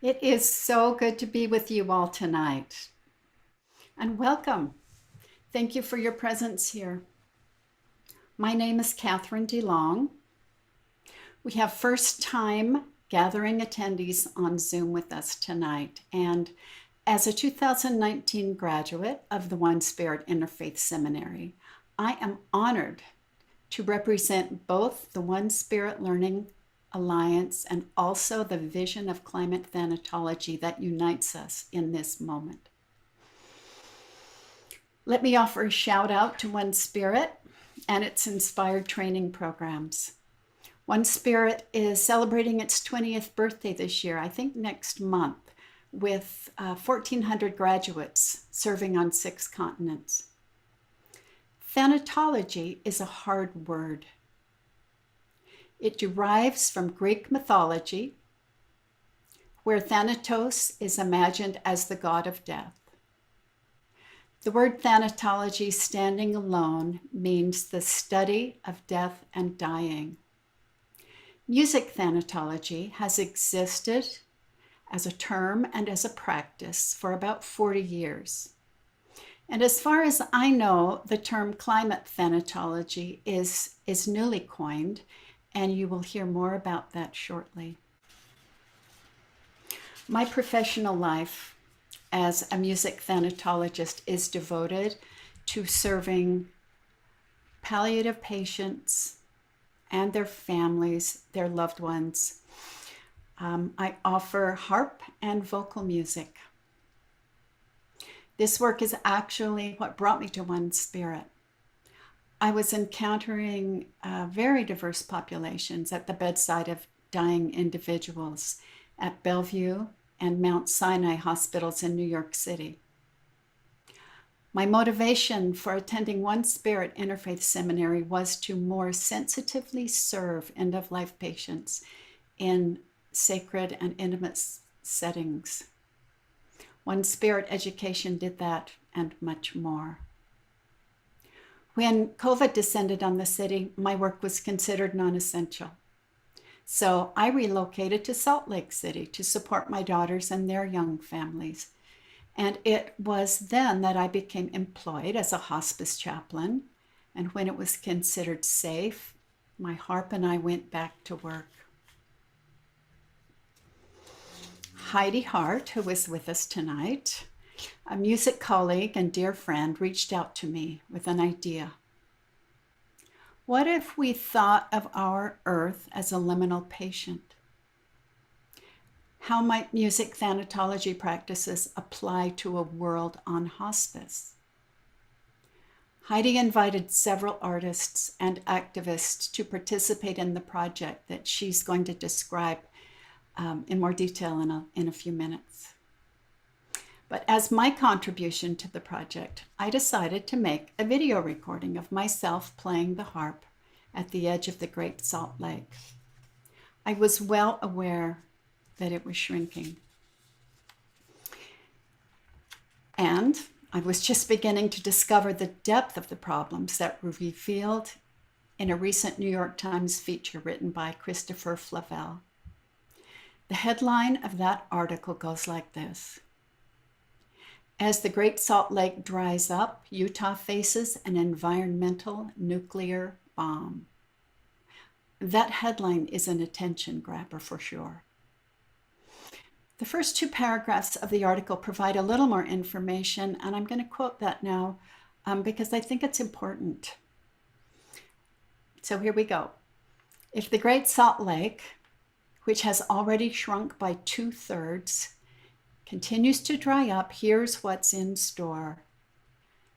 It is so good to be with you all tonight. And welcome. Thank you for your presence here. My name is Catherine DeLong. We have first time gathering attendees on Zoom with us tonight. And as a 2019 graduate of the One Spirit Interfaith Seminary, I am honored to represent both the One Spirit Learning Alliance and also the vision of climate thanatology that unites us in this moment. Let me offer a shout out to One Spirit and its inspired training programs. One Spirit is celebrating its 20th birthday this year, I think next month, with 1,400 graduates serving on 6 continents. Thanatology is a hard word. It derives from Greek mythology, where Thanatos is imagined as the god of death. The word thanatology, standing alone, means the study of death and dying. Music thanatology has existed as a term and as a practice for about 40 years. And as far as I know, the term climate thanatology is newly coined, and you will hear more about that shortly. My professional life as a music thanatologist is devoted to serving palliative patients and their families, their loved ones. I offer harp and vocal music. This work is actually what brought me to One Spirit. I was encountering very diverse populations at the bedside of dying individuals at Bellevue and Mount Sinai hospitals in New York City. My motivation for attending One Spirit Interfaith Seminary was to more sensitively serve end-of-life patients in sacred and intimate settings. One Spirit education did that and much more. When COVID descended on the city, my work was considered non-essential. So I relocated to Salt Lake City to support my daughters and their young families. And it was then that I became employed as a hospice chaplain. And when it was considered safe, my harp and I went back to work. Heidi Hart, who is with us tonight, a music colleague and dear friend, reached out to me with an idea. What if we thought of our earth as a liminal patient? How might music thanatology practices apply to a world on hospice? Heidi invited several artists and activists to participate in the project that she's going to describe in more detail in a few minutes. But as my contribution to the project, I decided to make a video recording of myself playing the harp at the edge of the Great Salt Lake. I was well aware that it was shrinking. And I was just beginning to discover the depth of the problems that were revealed in a recent New York Times feature written by Christopher Flavel. The headline of that article goes like this: As the Great Salt Lake dries up, Utah faces an environmental nuclear bomb. That headline is an attention grabber for sure. The first 2 paragraphs of the article provide a little more information, and I'm going to quote that now because I think it's important. So here we go. If the Great Salt Lake, which has already shrunk by 2/3, continues to dry up, here's what's in store.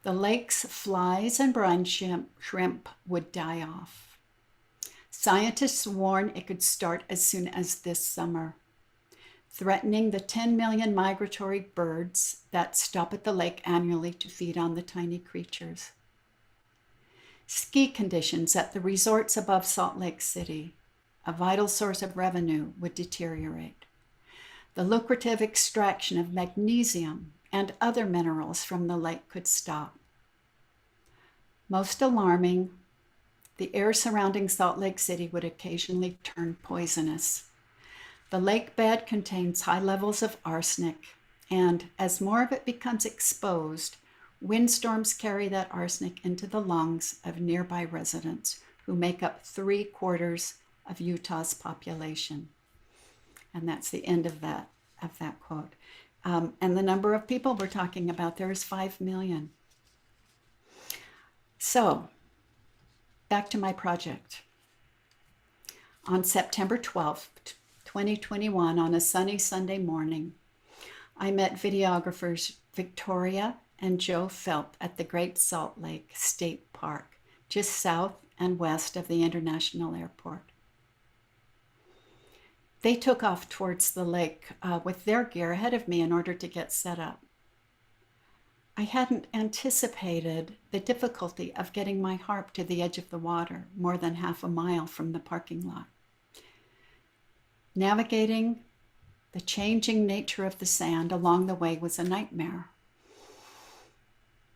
The lake's flies and brine shrimp would die off. Scientists warn it could start as soon as this summer, threatening the 10 million migratory birds that stop at the lake annually to feed on the tiny creatures. Ski conditions at the resorts above Salt Lake City, a vital source of revenue, would deteriorate. The lucrative extraction of magnesium and other minerals from the lake could stop. Most alarming, the air surrounding Salt Lake City would occasionally turn poisonous. The lake bed contains high levels of arsenic, and as more of it becomes exposed, windstorms carry that arsenic into the lungs of nearby residents who make up 3/4 of Utah's population. And that's the end of that quote. And the number of people we're talking about there is 5 million. So, back to my project. On September 12th, 2021, on a sunny Sunday morning, I met videographers Victoria and Joe Phelp at the Great Salt Lake State Park, just south and west of the International Airport. They took off towards the lake with their gear ahead of me in order to get set up. I hadn't anticipated the difficulty of getting my harp to the edge of the water, more than half a mile from the parking lot. Navigating the changing nature of the sand along the way was a nightmare.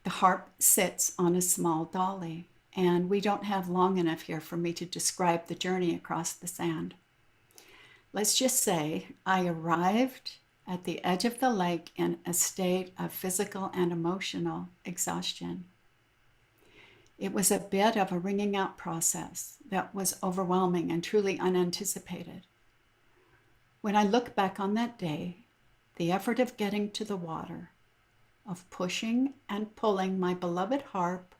The harp sits on a small dolly, and we don't have long enough here for me to describe the journey across the sand. Let's just say I arrived at the edge of the lake in a state of physical and emotional exhaustion. It was a bit of a wringing out process that was overwhelming and truly unanticipated. When I look back on that day, the effort of getting to the water, of pushing and pulling my beloved harp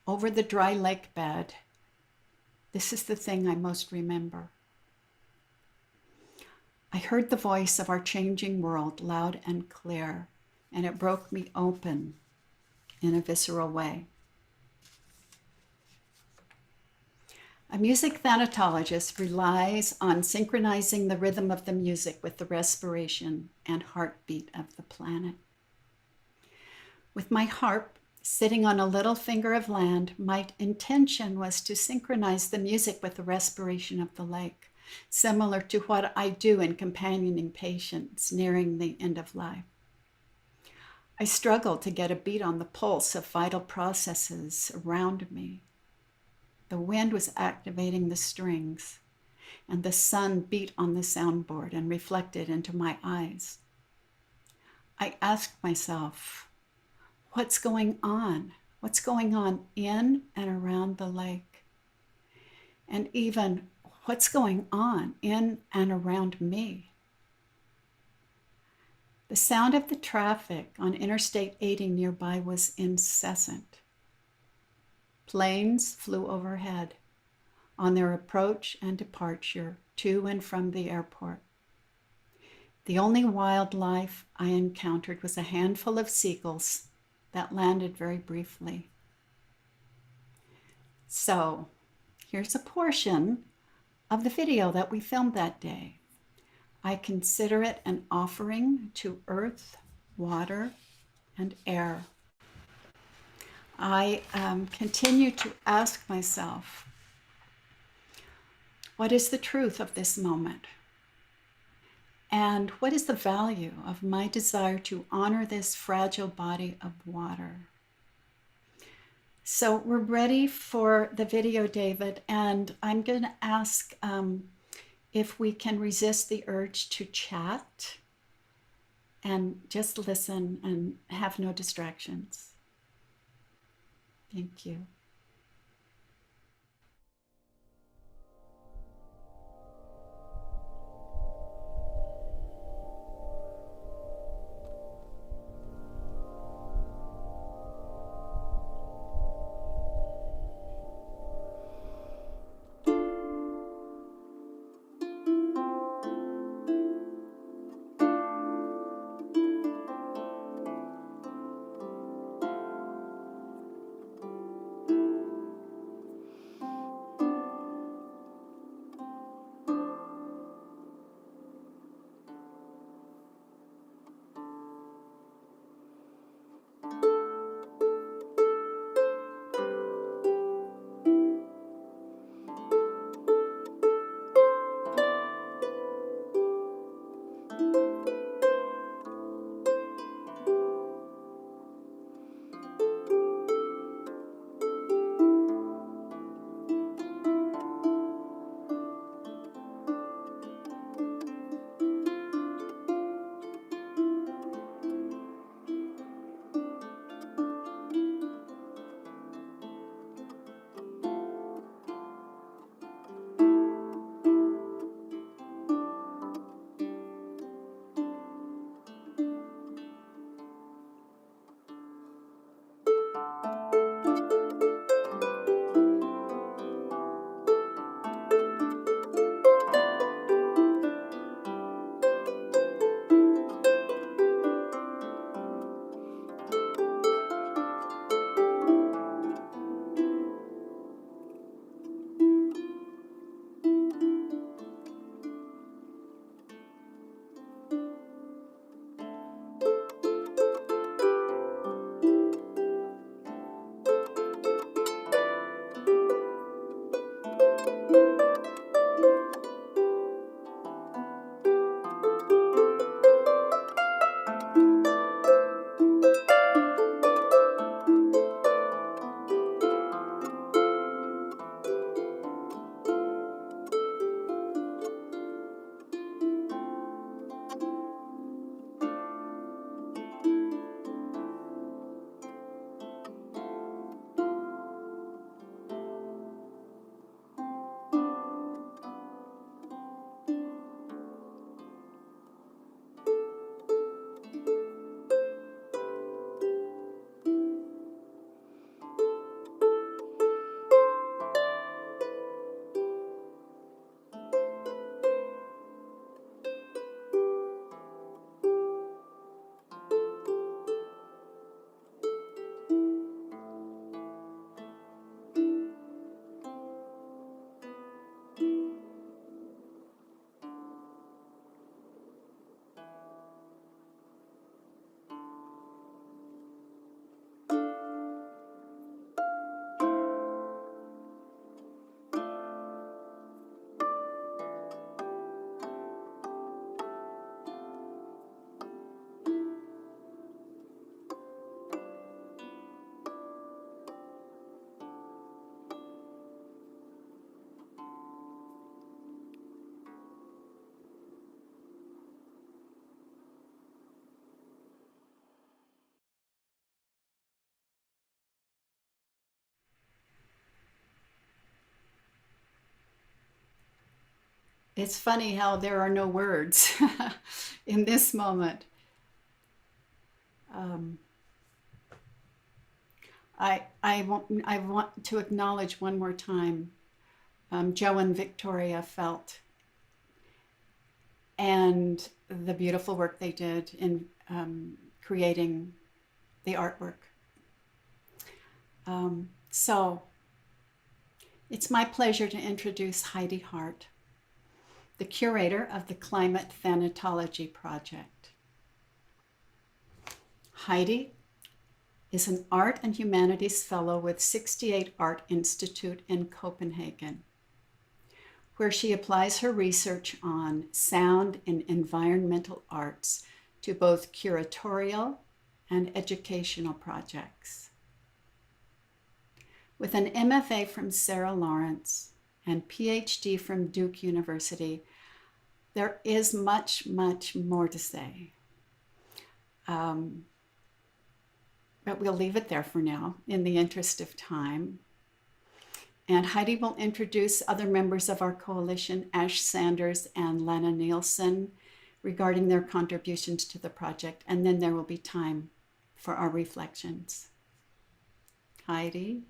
over the dry lake bed, this is the thing I most remember. I heard the voice of our changing world loud and clear, and it broke me open in a visceral way. A music thanatologist relies on synchronizing the rhythm of the music with the respiration and heartbeat of the planet. With my harp sitting on a little finger of land, my intention was to synchronize the music with the respiration of the lake, similar to what I do in companioning patients nearing the end of life. I struggled to get a beat on the pulse of vital processes around me. The wind was activating the strings, and the sun beat on the soundboard and reflected into my eyes. I asked myself, what's going on? What's going on in and around the lake? And even, what's going on in and around me? The sound of the traffic on Interstate 80 nearby was incessant. Planes flew overhead on their approach and departure to and from the airport. The only wildlife I encountered was a handful of seagulls that landed very briefly. So, here's a portion of the video that we filmed that day. I consider it an offering to earth, water, and air. I continue to ask myself, what is the truth of this moment? And what is the value of my desire to honor this fragile body of water? So we're ready for the video, David, and I'm going to ask if we can resist the urge to chat and just listen and have no distractions. Thank you. It's funny how there are no words in this moment. Um, I want to acknowledge one more time Joe and Victoria felt and the beautiful work they did in creating the artwork. So it's my pleasure to introduce Heidi Hart, the curator of the Climate Thanatology Project. Heidi is an Art and Humanities Fellow with 68 Art Institute in Copenhagen, where she applies her research on sound and environmental arts to both curatorial and educational projects. With an MFA from Sarah Lawrence and PhD from Duke University, there is much, much more to say. But we'll leave it there for now in the interest of time. And Heidi will introduce other members of our coalition, Ash Sanders and Lana Nielsen, regarding their contributions to the project. And then there will be time for our reflections. Heidi?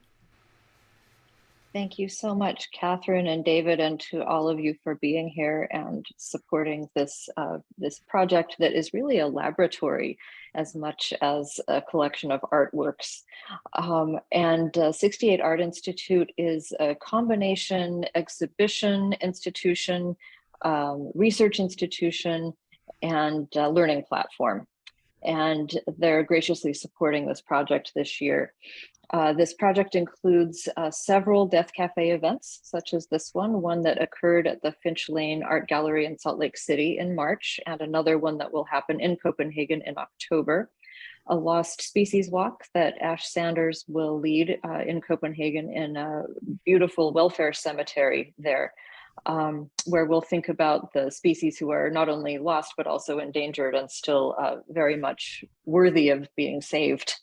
Thank you so much, Catherine and David, and to all of you for being here and supporting this, this project that is really a laboratory as much as a collection of artworks. 68 Art Institute is a combination exhibition institution, research institution, and learning platform. And they're graciously supporting this project this year. This project includes several Death Cafe events, such as this one that occurred at the Finch Lane Art Gallery in Salt Lake City in March, and another one that will happen in Copenhagen in October. A Lost Species Walk that Ash Sanders will lead in Copenhagen in a beautiful welfare cemetery there. Where we'll think about the species who are not only lost, but also endangered and still very much worthy of being saved.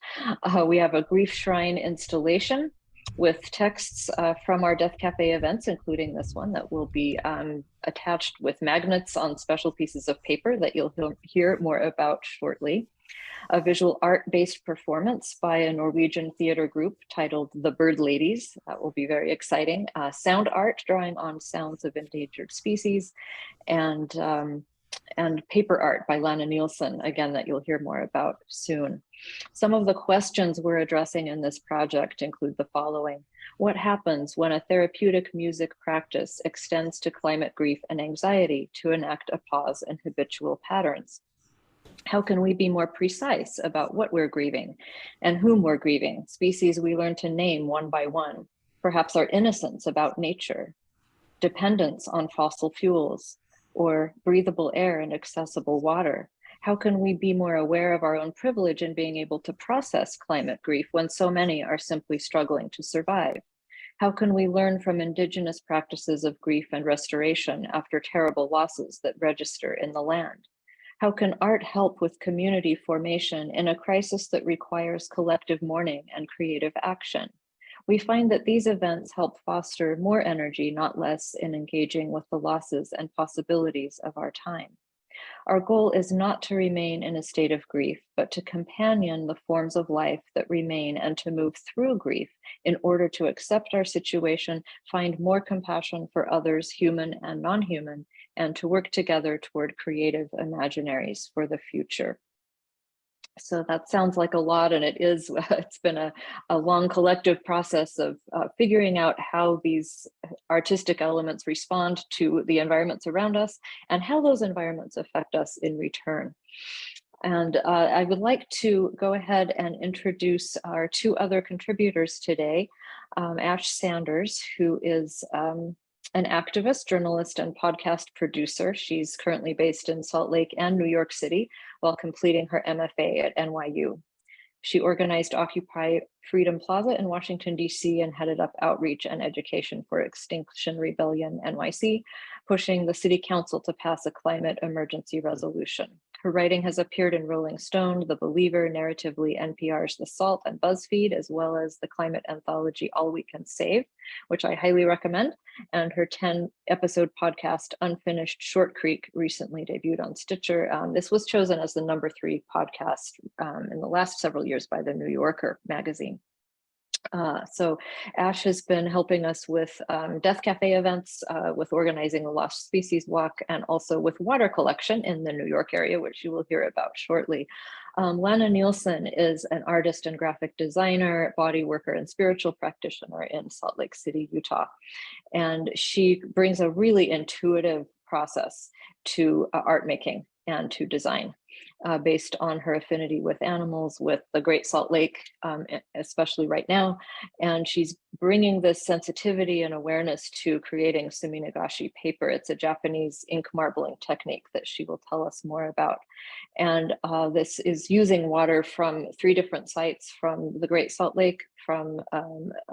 We have a grief shrine installation with texts from our Death Cafe events, including this one that will be attached with magnets on special pieces of paper that you'll hear more about shortly. A visual art-based performance by a Norwegian theater group titled The Bird Ladies. That will be very exciting. Sound art drawing on sounds of endangered species, and paper art by Lana Nielsen, again, that you'll hear more about soon. Some of the questions we're addressing in this project include the following. What happens when a therapeutic music practice extends to climate grief and anxiety to enact a pause in habitual patterns? How can we be more precise about what we're grieving and whom we're grieving? Species we learn to name one by one, perhaps our innocence about nature, dependence on fossil fuels, or breathable air and accessible water. How can we be more aware of our own privilege in being able to process climate grief when so many are simply struggling to survive? How can we learn from indigenous practices of grief and restoration after terrible losses that register in the land? How can art help with community formation in a crisis that requires collective mourning and creative action? We find that these events help foster more energy, not less, in engaging with the losses and possibilities of our time. Our goal is not to remain in a state of grief, but to companion the forms of life that remain and to move through grief in order to accept our situation, find more compassion for others, human and non-human, and to work together toward creative imaginaries for the future. So that sounds like a lot, and it is. It's been a long collective process of figuring out how these artistic elements respond to the environments around us and how those environments affect us in return. And I would like to go ahead and introduce our two other contributors today. Ash Sanders, who is an activist, journalist, and podcast producer. She's currently based in Salt Lake and New York City while completing her MFA at NYU. She organized Occupy Freedom Plaza in Washington, D.C. and headed up outreach and education for Extinction Rebellion NYC, pushing the city council to pass a climate emergency resolution. Her writing has appeared in Rolling Stone, The Believer, Narratively, NPR's The Salt, and BuzzFeed, as well as the climate anthology All We Can Save, which I highly recommend. And her 10-episode podcast, Unfinished Short Creek, recently debuted on Stitcher. This was chosen as the #3 podcast in the last several years by the New Yorker magazine. So Ash has been helping us with Death Cafe events, with organizing the Lost Species Walk, and also with water collection in the New York area, which you will hear about shortly. Lana Nielsen is an artist and graphic designer, body worker, and spiritual practitioner in Salt Lake City, Utah. And she brings a really intuitive process to art making and to design. Based on her affinity with animals, with the Great Salt Lake, especially right now. And she's bringing this sensitivity and awareness to creating suminagashi paper. It's a Japanese ink marbling technique that she will tell us more about. And this is using water from 3 different sites, from the Great Salt Lake, from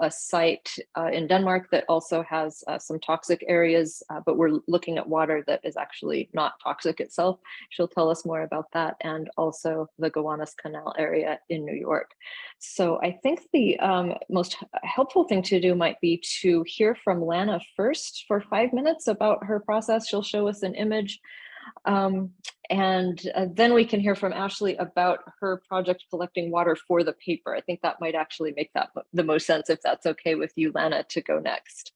a site in Denmark that also has some toxic areas, but we're looking at water that is actually not toxic itself. She'll tell us more about that, and also the Gowanus Canal area in New York. So I think the most helpful thing to do might be to hear from Lana first for 5 minutes about her process. She'll show us an image. And then we can hear from Ashley about her project collecting water for the paper. I think that might actually make that the most sense, if that's okay with you, Lana, to go next.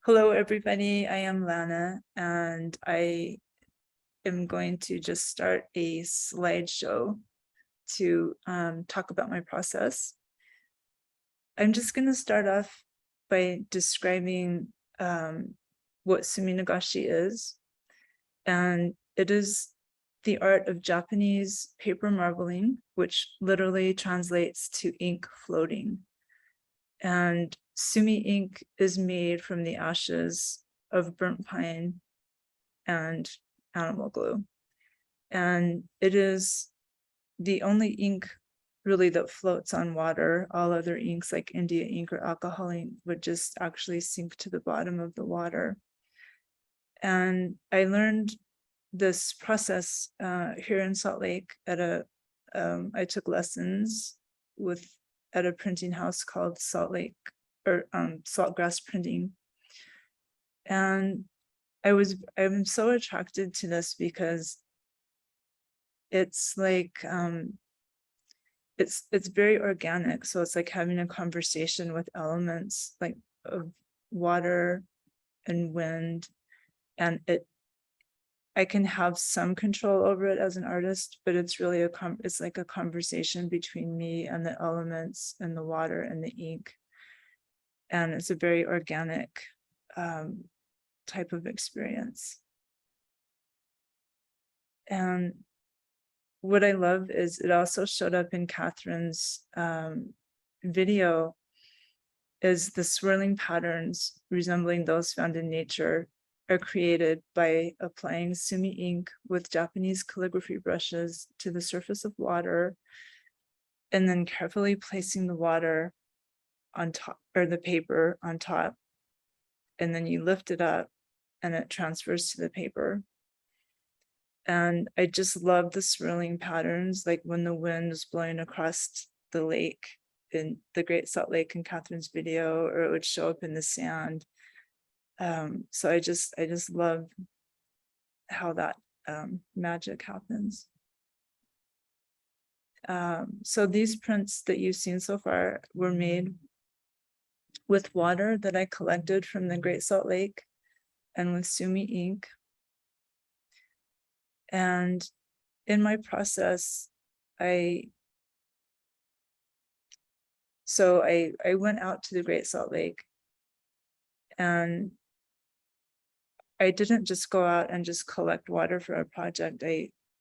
Hello, everybody. I am Lana, and I am going to just start a slideshow to talk about my process. I'm just going to start off by describing what suminagashi is. And it is the art of Japanese paper marbling, which literally translates to ink floating. And sumi ink is made from the ashes of burnt pine and animal glue. And it is the only ink really that floats on water. All other inks like India ink or alcohol ink would just actually sink to the bottom of the water. And I learned this process here in Salt Lake at I took lessons at a printing house called Salt Lake, or Saltgrass Printing. And I'm so attracted to this because it's like, it's very organic. So it's like having a conversation with elements like of water and wind, and I can have some control over it as an artist, but it's really it's like a conversation between me and the elements and the water and the ink. And it's a very organic type of experience. And what I love is it also showed up in Catherine's video, is the swirling patterns resembling those found in nature are created by applying sumi ink with Japanese calligraphy brushes to the surface of water, and then carefully placing the water on top, or the paper on top, and then you lift it up and it transfers to the paper. And I just love the swirling patterns, like when the wind is blowing across the lake in the Great Salt Lake in Catherine's video, or it would show up in the sand. So I just love how that magic happens. So these prints that you've seen so far were made with water that I collected from the Great Salt Lake and with sumi ink. And in my process, I went out to the Great Salt Lake, and I didn't just go out and just collect water for a project.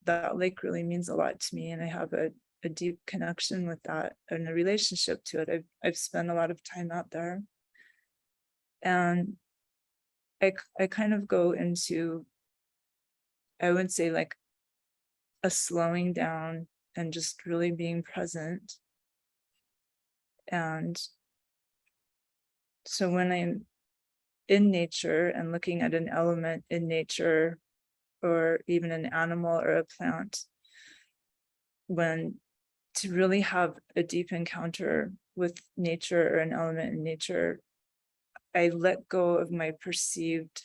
That lake really means a lot to me, and I have a deep connection with that and a relationship to it. I've spent a lot of time out there, and I kind of go into, I would say, like a slowing down and just really being present. And so when I'm in nature and looking at an element in nature, or even an animal or a plant, when to really have a deep encounter with nature or an element in nature, I let go of my perceived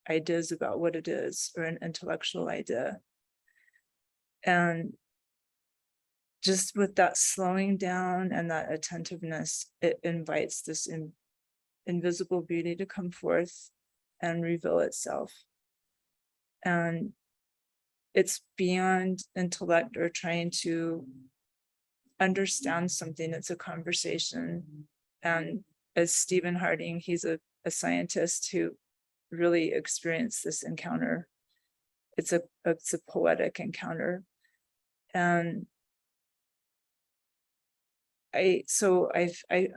ideas about what it is, or an intellectual idea. And just with that slowing down and that attentiveness, it invites this invisible beauty to come forth and reveal itself. And it's beyond intellect or trying to understand something. It's a conversation. And as Stephen Harding, he's a scientist who really experienced this encounter. It's a poetic encounter. And I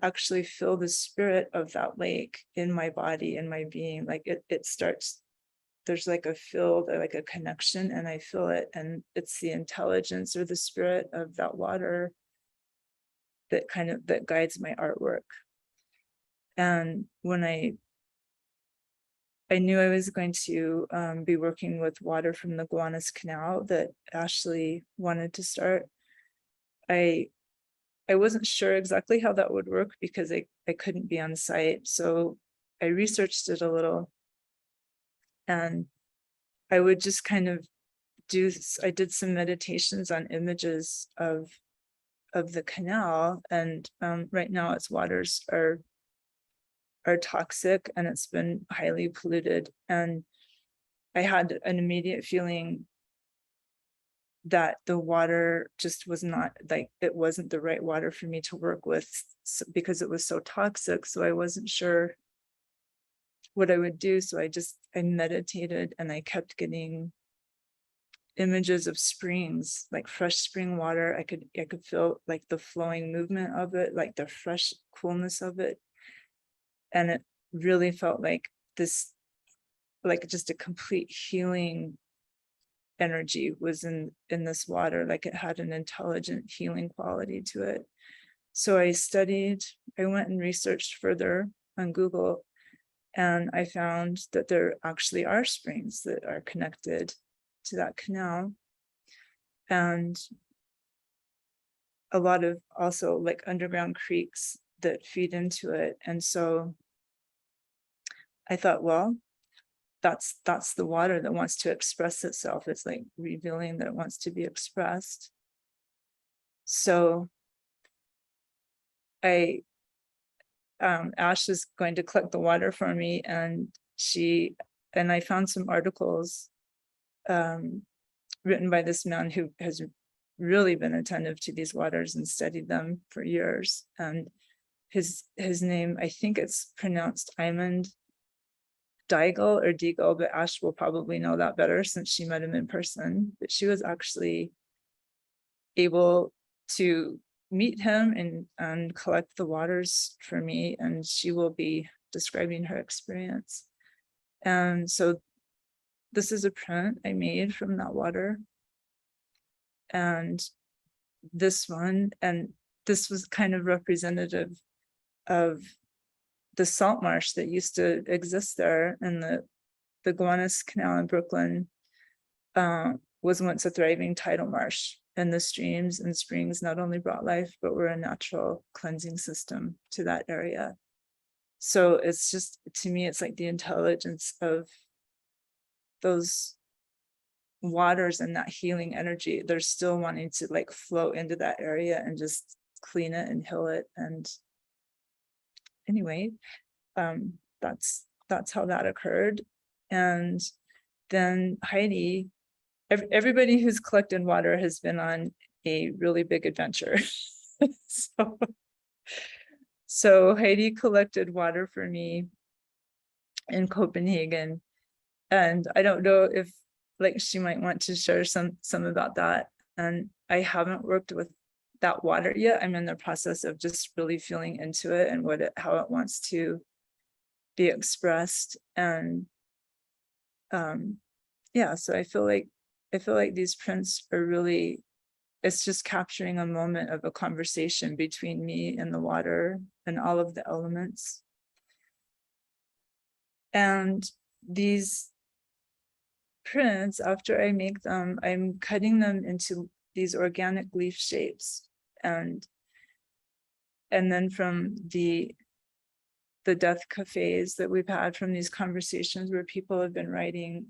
actually feel the spirit of that lake in my body, in my being. Like it starts, there's like a field, like a connection, and I feel it. And it's the intelligence or the spirit of that water that guides my artwork. And when I knew I was going to be working with water from the Gowanus Canal that Ashley wanted to start, I wasn't sure exactly how that would work because I couldn't be on site. So I researched it a little, and I would just kind of I did some meditations on images of the canal. And right now its waters are toxic, and it's been highly polluted. And I had an immediate feeling that the water just was not, like, it wasn't the right water for me to work with because it was so toxic. So I wasn't sure what I would do. So I meditated, and I kept getting images of springs, like fresh spring water. I could feel like the flowing movement of it, like the fresh coolness of it. And it really felt like this, like just a complete healing energy was in this water. Like it had an intelligent healing quality to it. So I went and researched further on Google, and I found that there actually are springs that are connected to that canal, and a lot of also like underground creeks that feed into it. And so I thought, well, that's the water that wants to express itself. It's like revealing that it wants to be expressed. So Ash is going to collect the water for me, and I found some articles written by this man who has really been attentive to these waters and studied them for years. And his name, I think it's pronounced Imond Deigel or Deagle, but Ash will probably know that better since she met him in person. But she was actually able to meet him and collect the waters for me, and she will be describing her experience. And so this is a print I made from that water, and this one, and this was kind of representative of the salt marsh that used to exist there. And the Gowanus Canal in Brooklyn was once a thriving tidal marsh, and the streams and springs not only brought life, but were a natural cleansing system to that area. So it's just, to me, it's like the intelligence of those waters and that healing energy. They're still wanting to like flow into that area and just clean it and heal it. And anyway, that's how that occurred. And then Heidi, everybody who's collected water has been on a really big adventure. So Heidi collected water for me in Copenhagen, and I don't know if like she might want to share some about that. And I haven't worked with that water yet. I'm in the process of just really feeling into it and how it wants to be expressed. And yeah, so I feel like these prints are really, it's just capturing a moment of a conversation between me and the water and all of the elements. And these prints, after I make them, I'm cutting them into these organic leaf shapes. And then from the death cafes that we've had, from these conversations where people have been writing,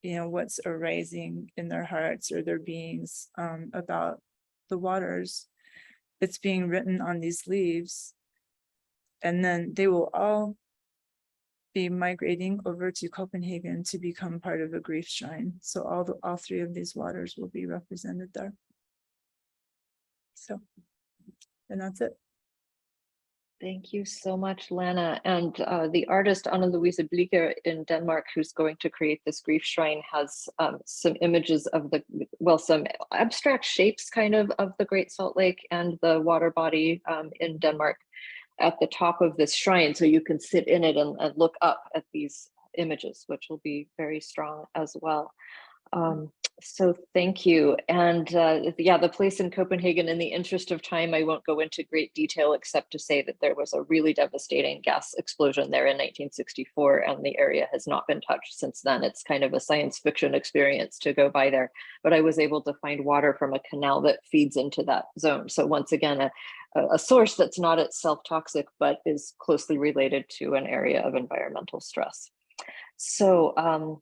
what's arising in their hearts or their beings about the waters, it's being written on these leaves. And then they will all be migrating over to Copenhagen to become part of a grief shrine. So all three of these waters will be represented there. So, and that's it. Thank you so much, Lana. And the artist Anna Louise Blicher in Denmark, who's going to create this grief shrine, has some images of some abstract shapes kind of the Great Salt Lake and the water body in Denmark at the top of this shrine. So you can sit in it and look up at these images, which will be very strong as well. So thank you. And yeah, the place in Copenhagen, in the interest of time, I won't go into great detail except to say that there was a really devastating gas explosion there in 1964, and the area has not been touched since then. It's kind of a science fiction experience to go by there, but I was able to find water from a canal that feeds into that zone. So once again, a source that's not itself toxic, but is closely related to an area of environmental stress. So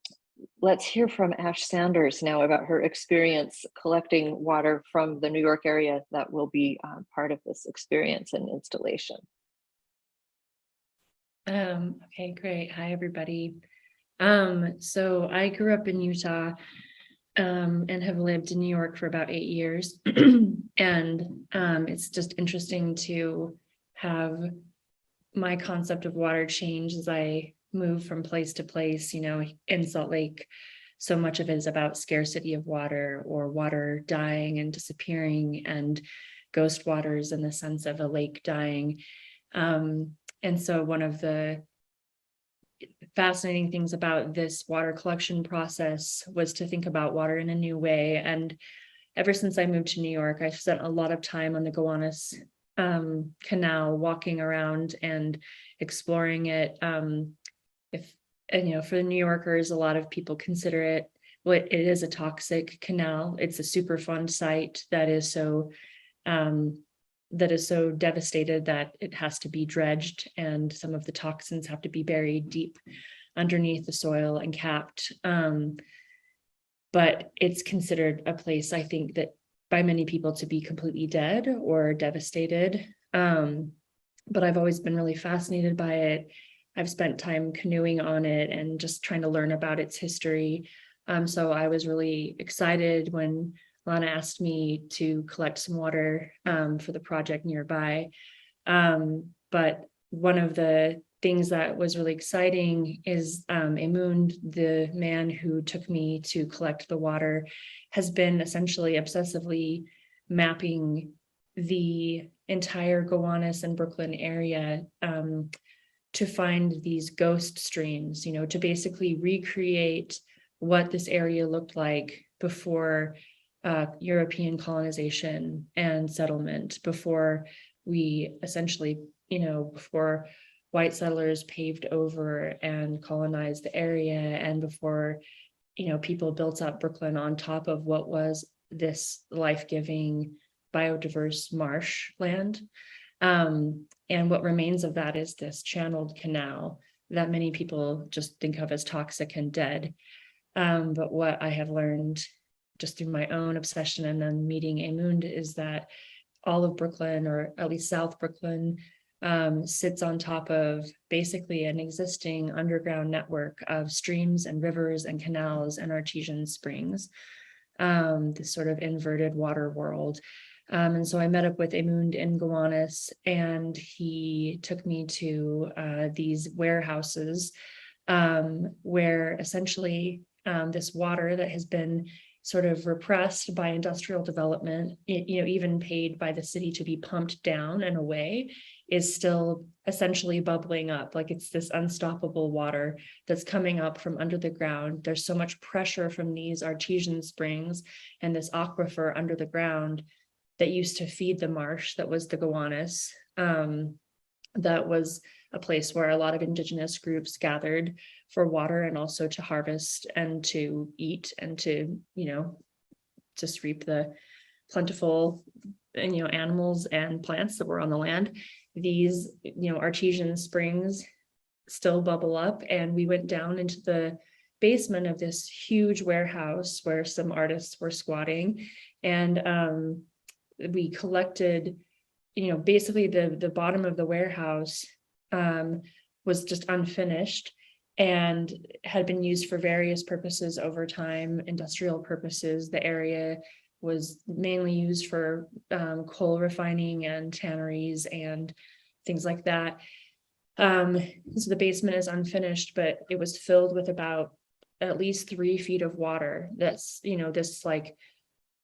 let's hear from Ash Sanders now about her experience collecting water from the New York area that will be part of this experience and installation. Okay, great. Hi, everybody. So I grew up in Utah and have lived in New York for about 8 years. And it's just interesting to have my concept of water change as I move from place to place. In Salt Lake, so much of it is about scarcity of water or water dying and disappearing, and ghost waters in the sense of a lake dying. And so one of the fascinating things about this water collection process was to think about water in a new way. And ever since I moved to New York, I've spent a lot of time on the Gowanus Canal, walking around and exploring it. For the New Yorkers, a lot of people consider it, it is a toxic canal. It's a Superfund site that is so devastated that it has to be dredged, and some of the toxins have to be buried deep underneath the soil and capped. But it's considered a place, I think, that by many people to be completely dead or devastated. But I've always been really fascinated by it. I've spent time canoeing on it and just trying to learn about its history. So I was really excited when Lana asked me to collect some water for the project nearby. But one of the things that was really exciting is Emund, the man who took me to collect the water, has been essentially obsessively mapping the entire Gowanus and Brooklyn area to find these ghost streams, to basically recreate what this area looked like before European colonization and settlement, before we essentially, before white settlers paved over and colonized the area, and before, people built up Brooklyn on top of what was this life-giving, biodiverse marshland. And what remains of that is this channeled canal that many people just think of as toxic and dead. But what I have learned just through my own obsession and then meeting Emund is that all of Brooklyn, or at least South Brooklyn, sits on top of basically an existing underground network of streams and rivers and canals and artesian springs, this sort of inverted water world. And so I met up with Emund in Gowanus, and he took me to these warehouses where essentially this water that has been sort of repressed by industrial development, even paid by the city to be pumped down and away, is still essentially bubbling up. Like it's this unstoppable water that's coming up from under the ground. There's so much pressure from these artesian springs and this aquifer under the ground that used to feed the marsh that was the Gowanus, that was a place where a lot of indigenous groups gathered for water and also to harvest and to eat and to, just reap the plentiful, animals and plants that were on the land. These, artesian springs still bubble up, and we went down into the basement of this huge warehouse where some artists were squatting, and we collected, basically the bottom of the warehouse was just unfinished and had been used for various purposes over time, industrial purposes. The area was mainly used for coal refining and tanneries and things like that. So the basement is unfinished, but it was filled with about at least 3 feet of water. That's, this like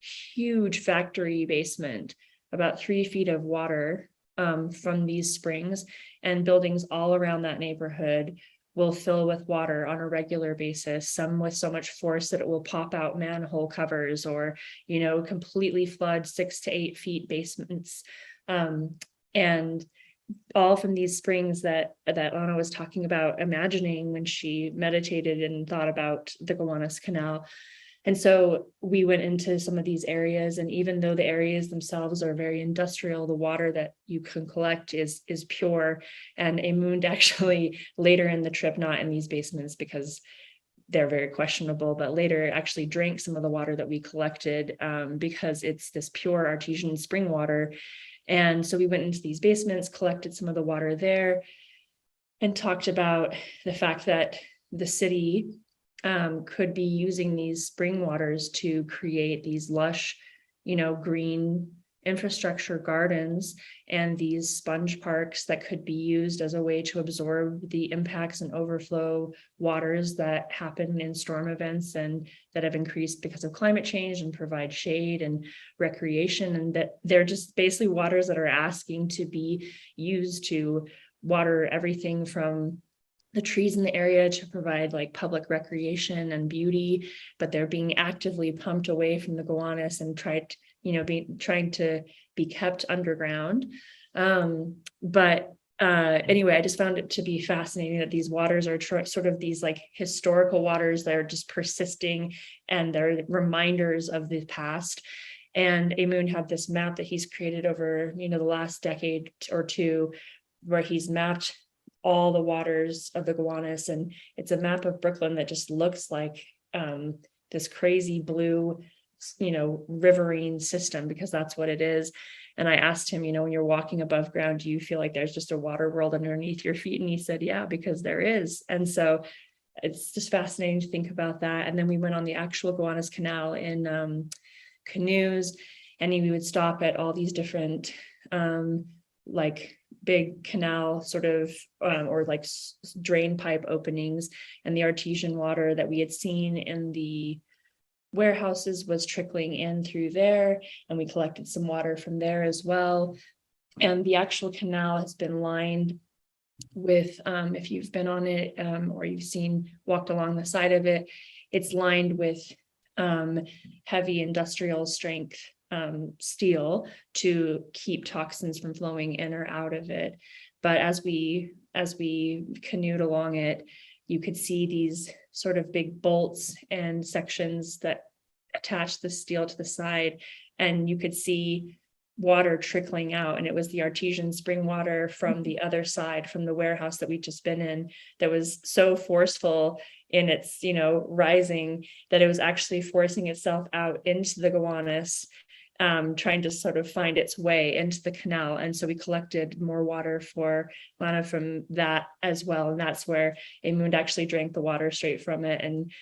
huge factory basement, about 3 feet of water from these springs, and buildings all around that neighborhood will fill with water on a regular basis, some with so much force that it will pop out manhole covers or, completely flood 6 to 8 feet basements. And all from these springs that Anna was talking about, imagining when she meditated and thought about the Gowanus Canal. And so we went into some of these areas, and even though the areas themselves are very industrial, the water that you can collect is pure. And Emund actually later in the trip, not in these basements because they're very questionable, but later actually drank some of the water that we collected because it's this pure artesian spring water. And so we went into these basements, collected some of the water there, and talked about the fact that the city could be using these spring waters to create these lush, green infrastructure gardens and these sponge parks that could be used as a way to absorb the impacts and overflow waters that happen in storm events and that have increased because of climate change, and provide shade and recreation. And that they're just basically waters that are asking to be used to water everything from the trees in the area to provide like public recreation and beauty, but they're being actively pumped away from the Gowanus and trying to be kept underground. But anyway, I just found it to be fascinating that these waters are sort of these like historical waters that are just persisting, and they're reminders of the past. And Emund had this map that he's created over, the last decade or two, where he's mapped all the waters of the Gowanus, and it's a map of Brooklyn that just looks like this crazy blue, riverine system, because that's what it is. And I asked him, when you're walking above ground, do you feel like there's just a water world underneath your feet? And he said, yeah, because there is. And so it's just fascinating to think about that. And then we went on the actual Gowanus Canal in canoes, and we would stop at all these different like big canal sort of or like drain pipe openings, and the artesian water that we had seen in the warehouses was trickling in through there, and we collected some water from there as well. And the actual canal has been lined with if you've been on it or you've walked along the side of it, it's lined with heavy industrial strength steel to keep toxins from flowing in or out of it. But as we canoed along it, you could see these sort of big bolts and sections that attach the steel to the side, and you could see water trickling out, and it was the artesian spring water from the other side, from the warehouse that we'd just been in, that was so forceful in its rising that it was actually forcing itself out into the Gowanus, trying to sort of find its way into the canal. And so we collected more water for Lana from that as well, and that's where Emund actually drank the water straight from it. And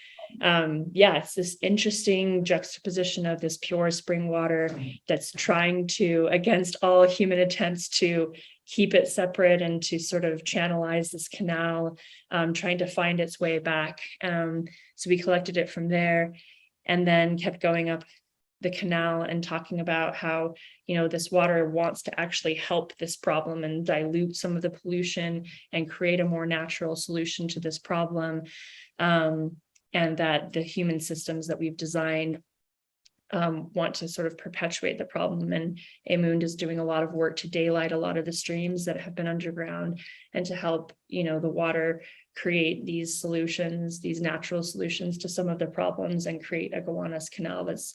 it's this interesting juxtaposition of this pure spring water that's trying to, against all human attempts to keep it separate and to sort of channelize this canal, trying to find its way back. So we collected it from there, and then kept going up the canal and talking about how this water wants to actually help this problem and dilute some of the pollution and create a more natural solution to this problem, and that the human systems that we've designed want to sort of perpetuate the problem. And Emund is doing a lot of work to daylight a lot of the streams that have been underground and to help, the water create these solutions, these natural solutions to some of the problems, and create a Gowanus canal that's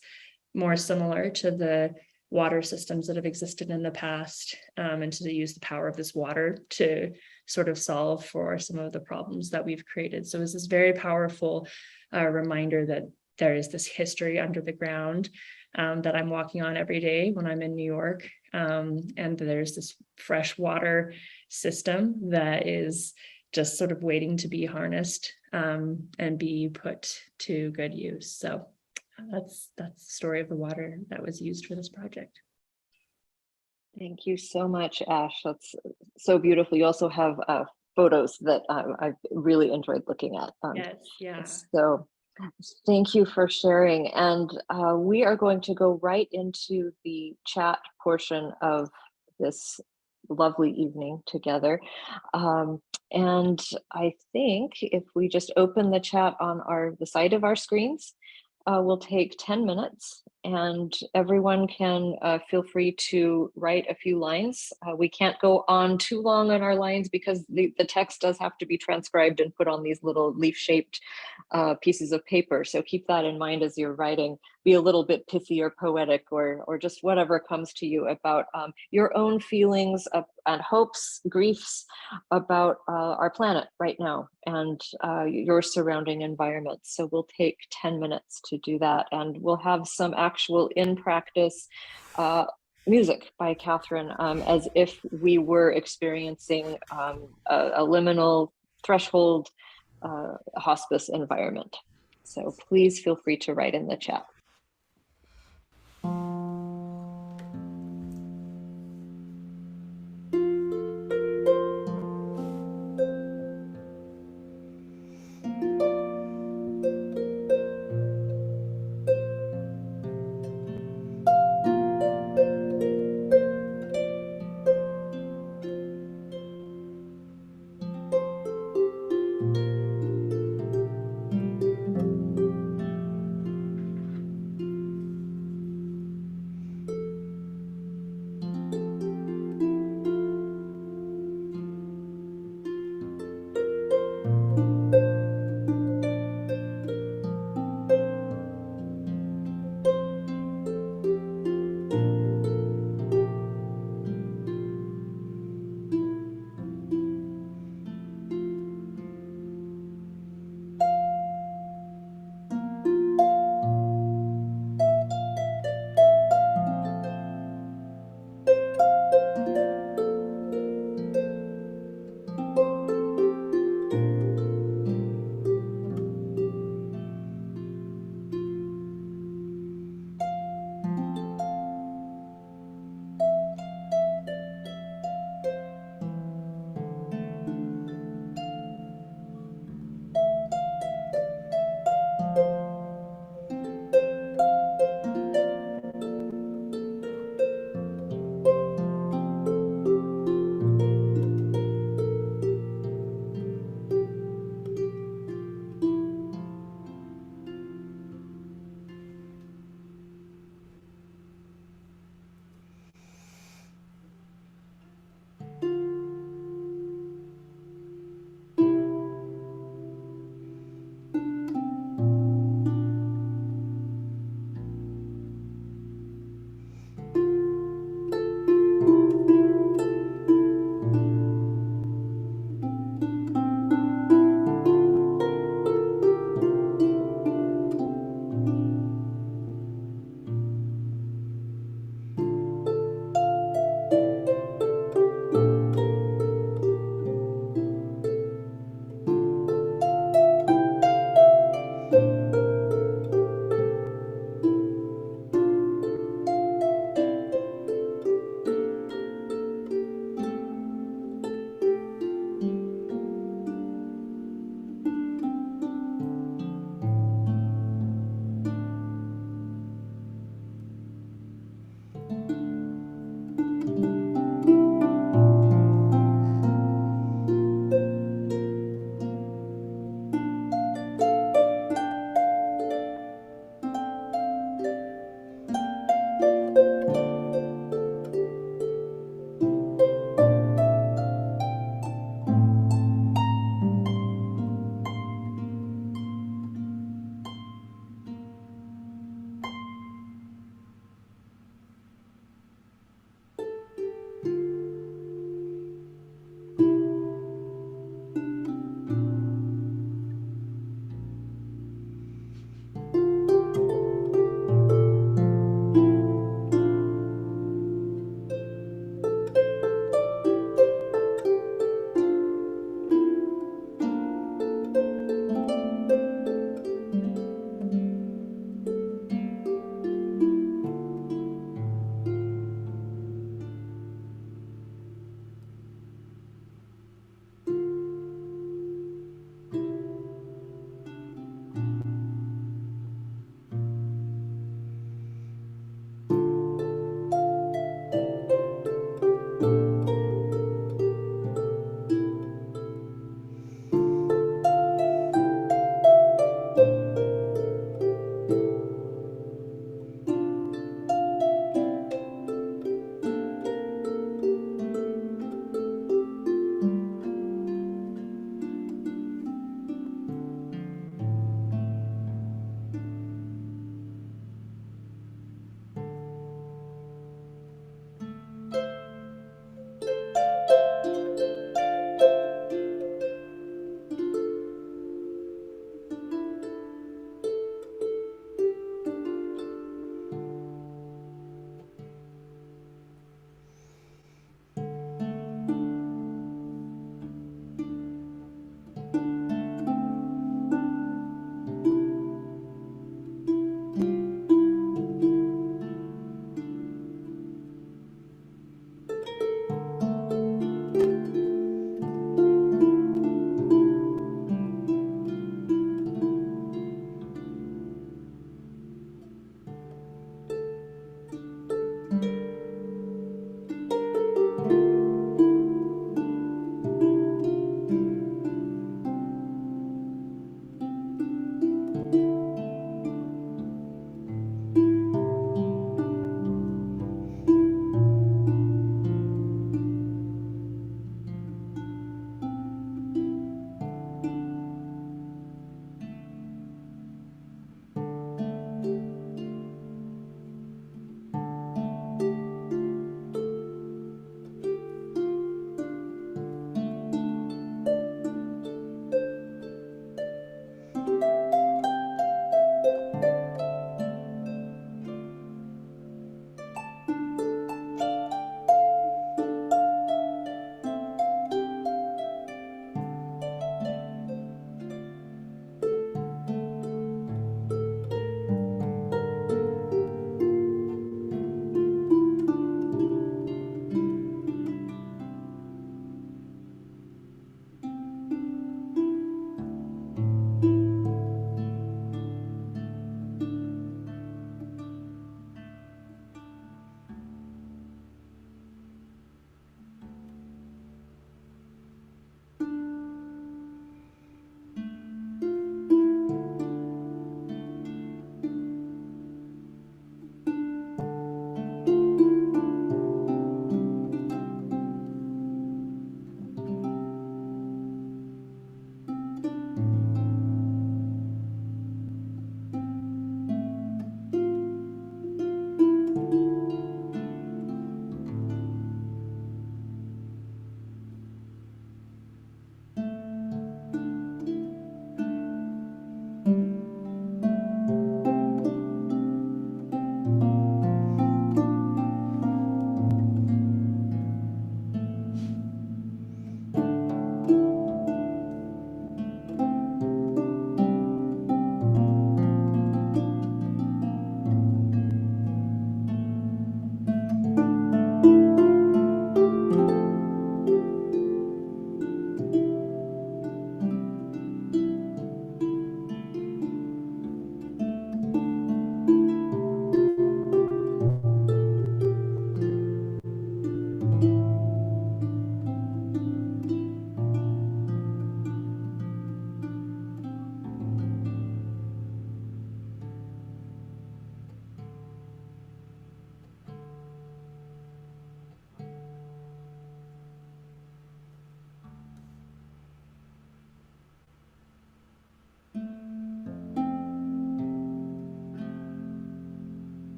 more similar to the water systems that have existed in the past, and to use the power of this water to sort of solve for some of the problems that we've created. So it's this very powerful reminder that there is this history under the ground that I'm walking on every day when I'm in New York. And there's this fresh water system that is just sort of waiting to be harnessed and be put to good use. So that's the story of the water that was used for this project. Thank you so much, Ash. That's so beautiful. You also have photos that I've really enjoyed looking at. Yes, yeah. So thank you for sharing. And we are going to go right into the chat portion of this lovely evening together. And I think if we just open the chat on the side of our screens, we'll take 10 minutes, and everyone can feel free to write a few lines. We can't go on too long on our lines because the text does have to be transcribed and put on these little leaf-shaped pieces of paper. So keep that in mind as you're writing. Be a little bit pithy or poetic, or just whatever comes to you about your own feelings and hopes, griefs about our planet right now and your surrounding environment. So we'll take 10 minutes to do that, and we'll have some actual in-practice music by Catherine, as if we were experiencing a liminal threshold hospice environment. So please feel free to write in the chat.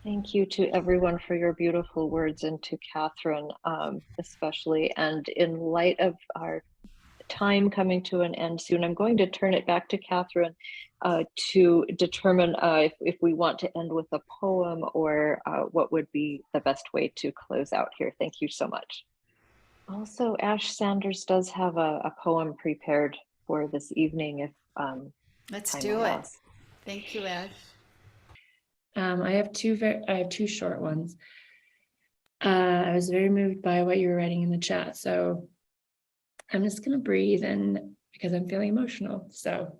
Thank you to everyone for your beautiful words, and to Catherine especially. And in light of our time coming to an end soon, I'm going to turn it back to Catherine to determine if we want to end with a poem, or what would be the best way to close out here. Thank you so much. Also, Ash Sanders does have a poem prepared for this evening, if Let's time do it. allows. Thank you, Ash. I have two short ones. I was very moved by what you were writing in the chat, so I'm just gonna breathe in because I'm feeling emotional. So,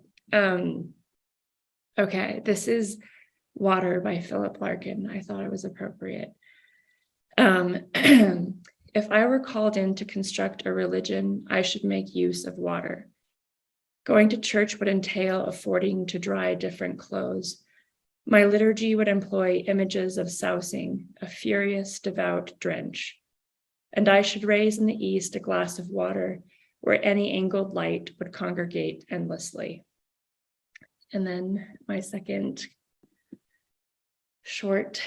okay, this is Water by Philip Larkin. I thought it was appropriate. If I were called in to construct a religion, I should make use of water. Going to church would entail affording to dry different clothes. My liturgy would employ images of sousing, a furious, devout drench. And I should raise in the east a glass of water where any angled light would congregate endlessly. And then my second short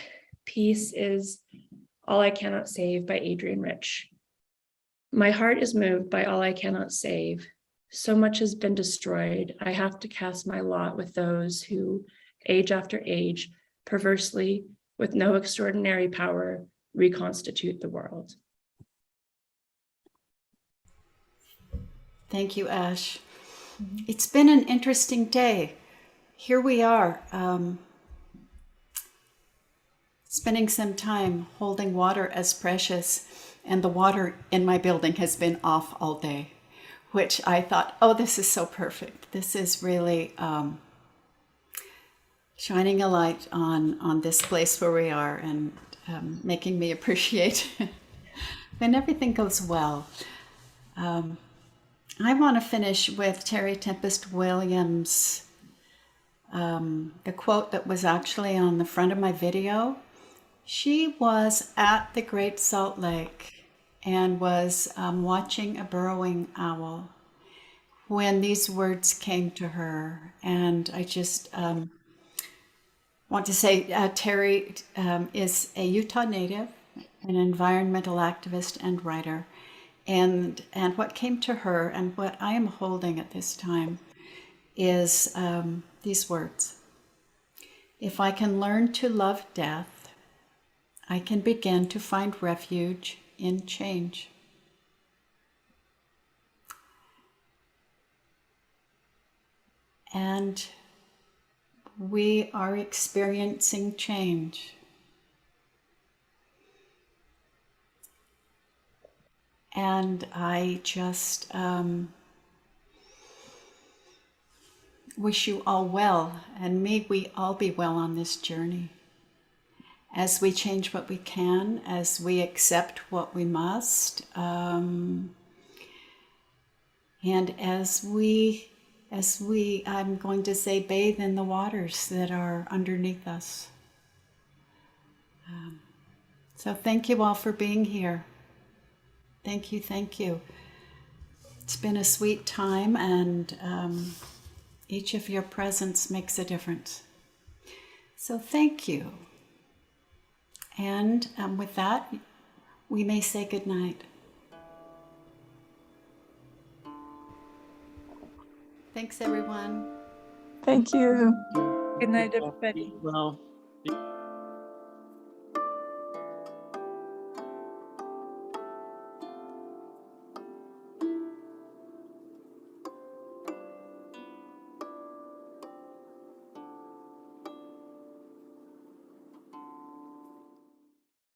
piece is All I Cannot Save by Adrienne Rich. My heart is moved by all I cannot save. So much has been destroyed. I have to cast my lot with those who, age after age, perversely, with no extraordinary power, reconstitute the world. Thank you, Ash. It's been an interesting day. Here we are, spending some time holding water as precious, and the water in my building has been off all day, which I thought, oh, this is so perfect. This is really shining a light on this place where we are, and making me appreciate when everything goes well. I want to finish with Terry Tempest Williams, the quote that was actually on the front of my video. She was at the Great Salt Lake and was watching a burrowing owl when these words came to her. And I just want to say Terry is a Utah native, an environmental activist and writer. And what came to her, and what I am holding at this time, is these words. If I can learn to love death, I can begin to find refuge in change. And we are experiencing change. And I just wish you all well, and may we all be well on this journey. As we change what we can, as we accept what we must, and as we, I'm going to say, bathe in the waters that are underneath us. So thank you all for being here. Thank you, thank you. It's been a sweet time, and each of your presence makes a difference. So thank you. And with that, we may say good night. Thanks, everyone. Thank you. Good night, everybody. Well.